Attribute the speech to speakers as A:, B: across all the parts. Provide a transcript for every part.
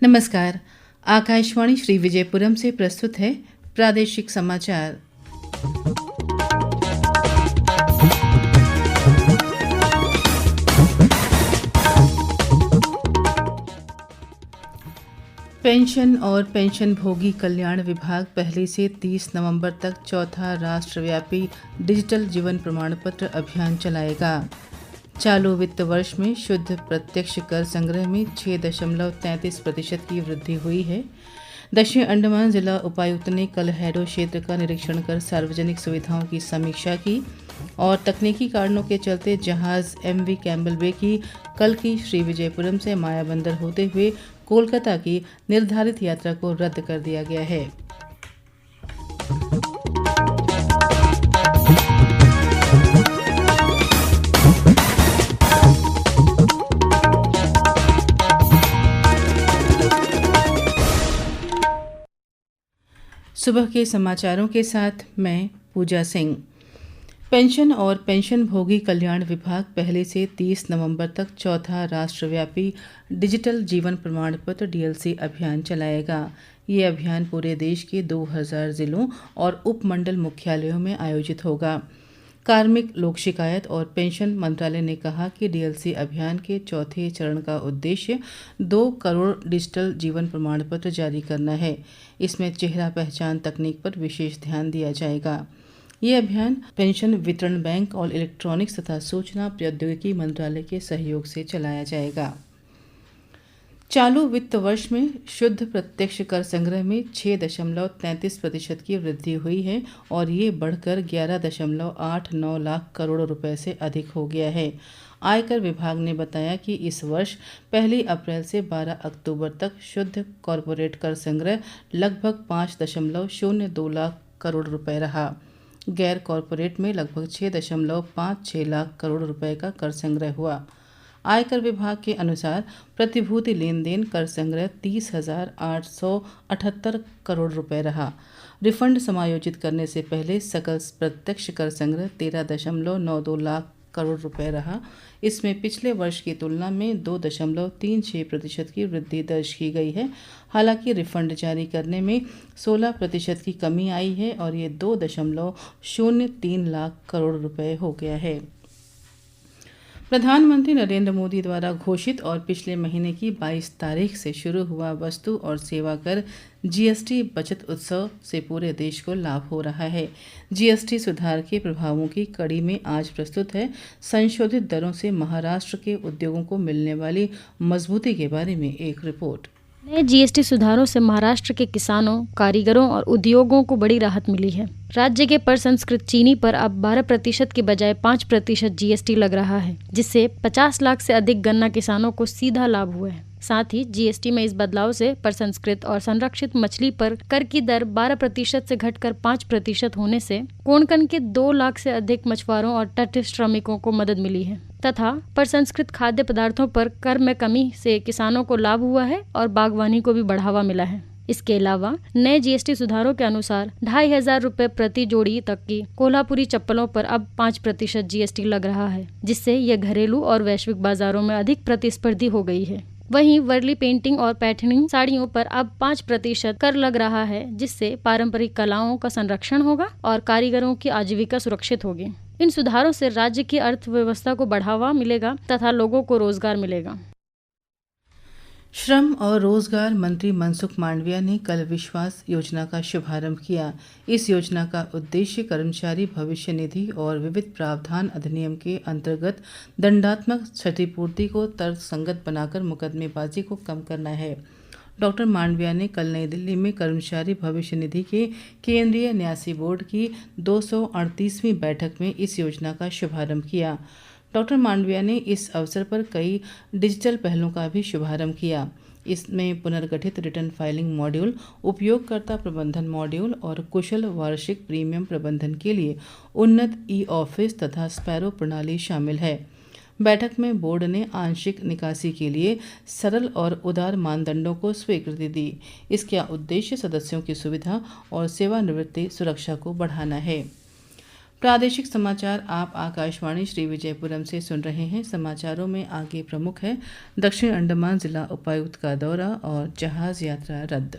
A: नमस्कार। आकाशवाणी श्री विजयपुरम से प्रस्तुत है प्रादेशिक समाचार। पेंशन और पेंशनभोगी कल्याण विभाग पहले से 30 नवंबर तक चौथा राष्ट्रव्यापी डिजिटल जीवन प्रमाण पत्र अभियान चलाएगा। चालू वित्त वर्ष में शुद्ध प्रत्यक्ष कर संग्रह में 6.33% की वृद्धि हुई है। दक्षिण अंडमान जिला उपायुक्त ने कल हैडो क्षेत्र का निरीक्षण कर सार्वजनिक सुविधाओं की समीक्षा की और तकनीकी कारणों के चलते जहाज MV कैम्बल बे की कल की श्री विजयपुरम से मायाबंदर होते हुए कोलकाता की निर्धारित यात्रा को रद्द कर दिया गया है। सुबह के समाचारों के साथ मैं पूजा सिंह। पेंशन और पेंशनभोगी कल्याण विभाग पहले से 30 नवंबर तक चौथा राष्ट्रव्यापी डिजिटल जीवन प्रमाण पत्र DLC अभियान चलाएगा। ये अभियान पूरे देश के 2000 जिलों और उपमंडल मुख्यालयों में आयोजित होगा। कार्मिक लोक शिकायत और पेंशन मंत्रालय ने कहा कि DLC अभियान के चौथे चरण का उद्देश्य 2 करोड़ डिजिटल जीवन प्रमाण पत्र जारी करना है। इसमें चेहरा पहचान तकनीक पर विशेष ध्यान दिया जाएगा। ये अभियान पेंशन वितरण बैंक और इलेक्ट्रॉनिक्स तथा सूचना प्रौद्योगिकी मंत्रालय के सहयोग से चलाया जाएगा। चालू वित्त वर्ष में शुद्ध प्रत्यक्ष कर संग्रह में 6.33% की वृद्धि हुई है और ये बढ़कर 11.89 लाख करोड़ रुपए से अधिक हो गया है। आयकर विभाग ने बताया कि इस वर्ष 1 अप्रैल से 12 अक्टूबर तक शुद्ध कॉरपोरेट कर संग्रह लगभग 5.02 लाख करोड़ रुपए रहा। गैर कॉरपोरेट में लगभग 6.56 लाख करोड़ रुपए का कर संग्रह हुआ। आयकर विभाग के अनुसार प्रतिभूति लेन देन कर संग्रह 30,878 करोड़ रुपए रहा। रिफंड समायोजित करने से पहले सकल प्रत्यक्ष कर संग्रह 13.92 लाख करोड़ रुपए रहा। इसमें पिछले वर्ष की तुलना में 2.36% की वृद्धि दर्ज की गई है। हालांकि रिफंड जारी करने में 16% की कमी आई है और ये 2.03 लाख करोड़ रुपए हो गया है। प्रधानमंत्री नरेंद्र मोदी द्वारा घोषित और पिछले महीने की 22 तारीख से शुरू हुआ वस्तु और सेवा कर GST बचत उत्सव से पूरे देश को लाभ हो रहा है। GST सुधार के प्रभावों की कड़ी में आज प्रस्तुत है संशोधित दरों से महाराष्ट्र के उद्योगों को मिलने वाली मजबूती के बारे में एक रिपोर्ट।
B: नए GST सुधारों से महाराष्ट्र के किसानों, कारीगरों और उद्योगों को बड़ी राहत मिली है। राज्य के प्रसंस्कृत चीनी पर अब 12% के बजाय 5% GST लग रहा है, जिससे 50 लाख से अधिक गन्ना किसानों को सीधा लाभ हुआ है। साथ ही GST में इस बदलाव से प्रसंस्कृत और संरक्षित मछली पर कर की दर 12% से घटकर 5% होने से कोंकण के 2 लाख से अधिक मछुआरों और तटस्थ श्रमिकों को मदद मिली है तथा प्रसंस्कृत खाद्य पदार्थों पर कर में कमी से किसानों को लाभ हुआ है और बागवानी को भी बढ़ावा मिला है। इसके अलावा नए GST सुधारों के अनुसार 2,500 रुपए प्रति जोड़ी तक की कोल्हापुरी चप्पलों पर अब 5% GST लग रहा है, जिससे यह घरेलू और वैश्विक बाजारों में अधिक प्रतिस्पर्धी हो गई है। वहीं वर्ली पेंटिंग और पैटर्निंग साड़ियों पर अब 5% कर लग रहा है, जिससे पारंपरिक कलाओं का संरक्षण होगा और कारीगरों की आजीविका सुरक्षित होगी। इन सुधारों से राज्य की अर्थव्यवस्था को बढ़ावा मिलेगा तथा लोगों को रोजगार मिलेगा।
A: श्रम और रोजगार मंत्री मनसुख मांडविया ने कल विश्वास योजना का शुभारंभ किया। इस योजना का उद्देश्य कर्मचारी भविष्य निधि और विविध प्रावधान अधिनियम के अंतर्गत दंडात्मक क्षतिपूर्ति को तर्कसंगत बनाकर मुकदमेबाजी को कम करना है। डॉक्टर मांडविया ने कल नई दिल्ली में कर्मचारी भविष्य निधि के केंद्रीय न्यासी बोर्ड की 238वीं बैठक में इस योजना का शुभारंभ किया। डॉक्टर मांडविया ने इस अवसर पर कई डिजिटल पहलों का भी शुभारंभ किया। इसमें पुनर्गठित रिटर्न फाइलिंग मॉड्यूल, उपयोगकर्ता प्रबंधन मॉड्यूल और कुशल वार्षिक प्रीमियम प्रबंधन के लिए उन्नत ई-ऑफिस तथा स्पैरो प्रणाली शामिल है। बैठक में बोर्ड ने आंशिक निकासी के लिए सरल और उदार मानदंडों को स्वीकृति दी। इसका उद्देश्य सदस्यों की सुविधा और सेवानिवृत्ति सुरक्षा को बढ़ाना है। प्रादेशिक समाचार आप आकाशवाणी श्री विजयपुरम से सुन रहे हैं। समाचारों में आगे प्रमुख है दक्षिण अंडमान जिला उपायुक्त का दौरा और जहाज यात्रा रद्द।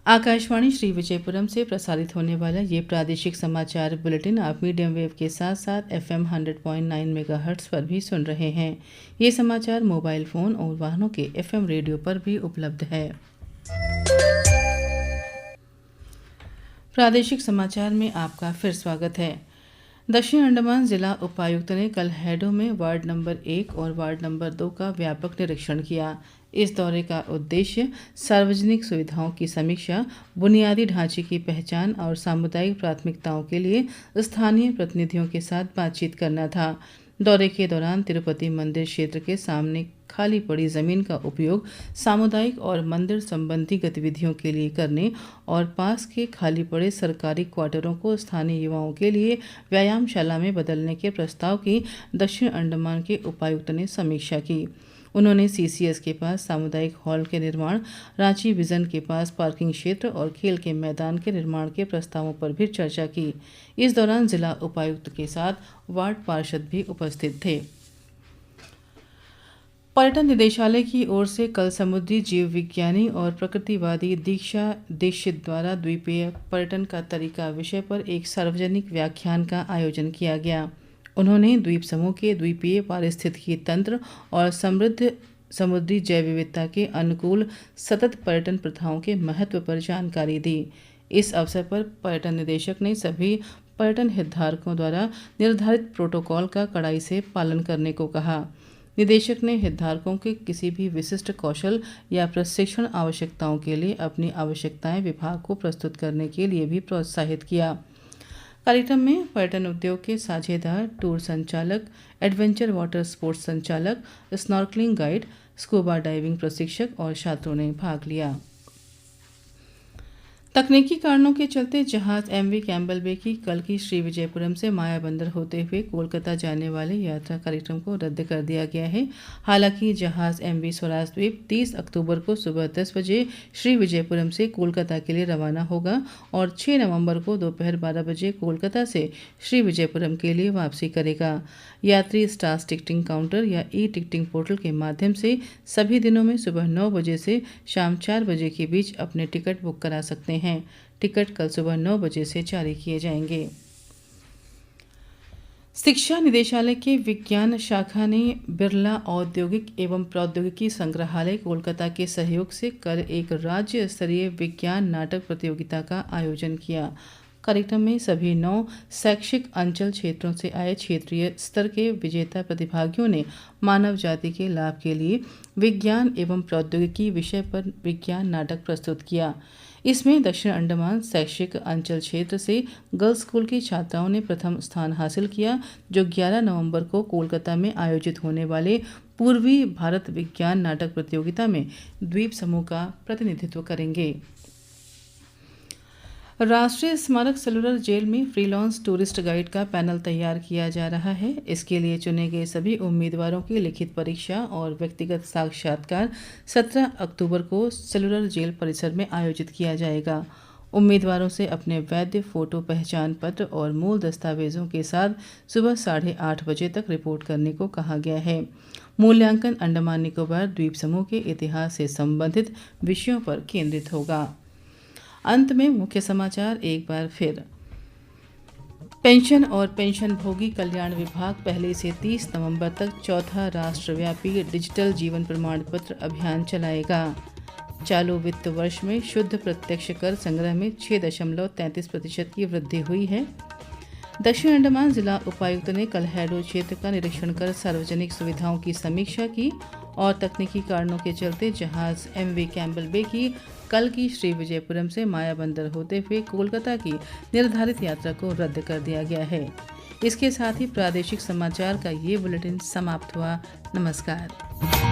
A: आकाशवाणी श्री विजयपुरम से प्रसारित होने वाला ये प्रादेशिक समाचार बुलेटिन आप मीडियम वेव के साथ साथ FM 100.9 मेगाहर्ट्ज पर भी सुन रहे हैं। ये समाचार मोबाइल फ़ोन और वाहनों के FM रेडियो पर भी उपलब्ध है। प्रादेशिक समाचार में आपका फिर स्वागत है। दक्षिण अंडमान जिला उपायुक्त ने कल हैडो में वार्ड नंबर 1 और वार्ड नंबर 2 का व्यापक निरीक्षण किया। इस दौरे का उद्देश्य सार्वजनिक सुविधाओं की समीक्षा, बुनियादी ढांचे की पहचान और सामुदायिक प्राथमिकताओं के लिए स्थानीय प्रतिनिधियों के साथ बातचीत करना था। दौरे के दौरान तिरुपति मंदिर क्षेत्र के सामने खाली पड़ी जमीन का उपयोग सामुदायिक और मंदिर संबंधी गतिविधियों के लिए करने और पास के खाली पड़े सरकारी क्वार्टरों को स्थानीय युवाओं के लिए व्यायामशाला में बदलने के प्रस्ताव की दक्षिण अंडमान के उपायुक्त ने समीक्षा की। उन्होंने CCS के पास सामुदायिक हॉल के निर्माण, रांची विजन के पास पार्किंग क्षेत्र और खेल के मैदान के निर्माण के प्रस्तावों पर भी चर्चा की। इस दौरान जिला उपायुक्त के साथ वार्ड पार्षद भी उपस्थित थे। पर्यटन निदेशालय की ओर से कल समुद्री जीव विज्ञानी और प्रकृतिवादी दीक्षा दीक्षित द्वारा द्वीपीय पर्यटन का तरीका विषय पर एक सार्वजनिक व्याख्यान का आयोजन किया गया। उन्होंने द्वीप समूह के द्वीपीय पारिस्थितिकी तंत्र और समृद्ध समुद्री जैव विविधता के अनुकूल सतत पर्यटन प्रथाओं के महत्व पर जानकारी दी। इस अवसर पर पर्यटन निदेशक ने सभी पर्यटन हितधारकों द्वारा निर्धारित प्रोटोकॉल का कड़ाई से पालन करने को कहा। निदेशक ने हितधारकों के किसी भी विशिष्ट कौशल या प्रशिक्षण आवश्यकताओं के लिए अपनी आवश्यकताएं विभाग को प्रस्तुत करने के लिए भी प्रोत्साहित किया। कार्यक्रम में पर्यटन उद्योग के साझेदार, टूर संचालक, एडवेंचर वाटर स्पोर्ट्स संचालक, स्नॉर्कलिंग गाइड, स्कूबा डाइविंग प्रशिक्षक और छात्रों ने भाग लिया। तकनीकी कारणों के चलते जहाज MV कैम्पबेल बे की कल की श्री विजयपुरम से मायाबंदर होते हुए कोलकाता जाने वाले यात्रा कार्यक्रम को रद्द कर दिया गया है। हालांकि जहाज MV स्वराज द्वीप 30 अक्टूबर को सुबह 10 बजे श्री विजयपुरम से कोलकाता के लिए रवाना होगा और 6 नवंबर को दोपहर 12 बजे कोलकाता से श्री विजयपुरम के लिए वापसी करेगा। यात्री स्टार्स टिकटिंग काउंटर या टिकटिंग पोर्टल के माध्यम से सभी दिनों में सुबह 9 बजे से शाम 4 बजे के बीच अपने टिकट बुक करा सकते हैं। टिकट कल सुबह 9 बजे से जारी किए जाएंगे। शिक्षा निदेशालय के विज्ञान शाखा ने बिरला औद्योगिक एवं प्रौद्योगिकी संग्रहालय कोलकाता के सहयोग से कल एक राज्य स्तरीय विज्ञान नाटक प्रतियोगिता का आयोजन किया। कार्यक्रम में सभी 9 शैक्षिक अंचल क्षेत्रों से आए क्षेत्रीय स्तर के विजेता प्रतिभागियों ने मानव जाति के लाभ के लिए विज्ञान एवं प्रौद्योगिकी विषय पर विज्ञान नाटक प्रस्तुत किया। इसमें दक्षिण अंडमान शैक्षिक अंचल क्षेत्र से गर्ल्स स्कूल की छात्राओं ने प्रथम स्थान हासिल किया, जो 11 नवंबर को कोलकाता में आयोजित होने वाले पूर्वी भारत विज्ञान नाटक प्रतियोगिता में द्वीप समूह का प्रतिनिधित्व करेंगे। राष्ट्रीय स्मारक सेलुलर जेल में फ्रीलांस टूरिस्ट गाइड का पैनल तैयार किया जा रहा है। इसके लिए चुने गए सभी उम्मीदवारों की लिखित परीक्षा और व्यक्तिगत साक्षात्कार 17 अक्टूबर को सेलुलर जेल परिसर में आयोजित किया जाएगा। उम्मीदवारों से अपने वैध फोटो पहचान पत्र और मूल दस्तावेजों के साथ सुबह 8:30 बजे तक रिपोर्ट करने को कहा गया है। मूल्यांकन अंडमान निकोबार द्वीप समूह के इतिहास से संबंधित विषयों पर केंद्रित होगा। अंत में मुख्य समाचार एक बार फिर। पेंशन और पेंशनभोगी कल्याण विभाग पहले से 30 नवंबर तक चौथा राष्ट्रव्यापी डिजिटल जीवन प्रमाण पत्र अभियान चलाएगा। चालू वित्त वर्ष में शुद्ध प्रत्यक्ष कर संग्रह में 6.33% की वृद्धि हुई है। दक्षिण अंडमान जिला उपायुक्त ने कल हैडो क्षेत्र का निरीक्षण कर सार्वजनिक सुविधाओं की समीक्षा की और तकनीकी कारणों के चलते जहाज MV कैम्पबेल बे की कल की श्री विजयपुरम से मायाबंदर होते हुए कोलकाता की निर्धारित यात्रा को रद्द कर दिया गया है। इसके साथ ही प्रादेशिक समाचार का ये बुलेटिन समाप्त हुआ। नमस्कार।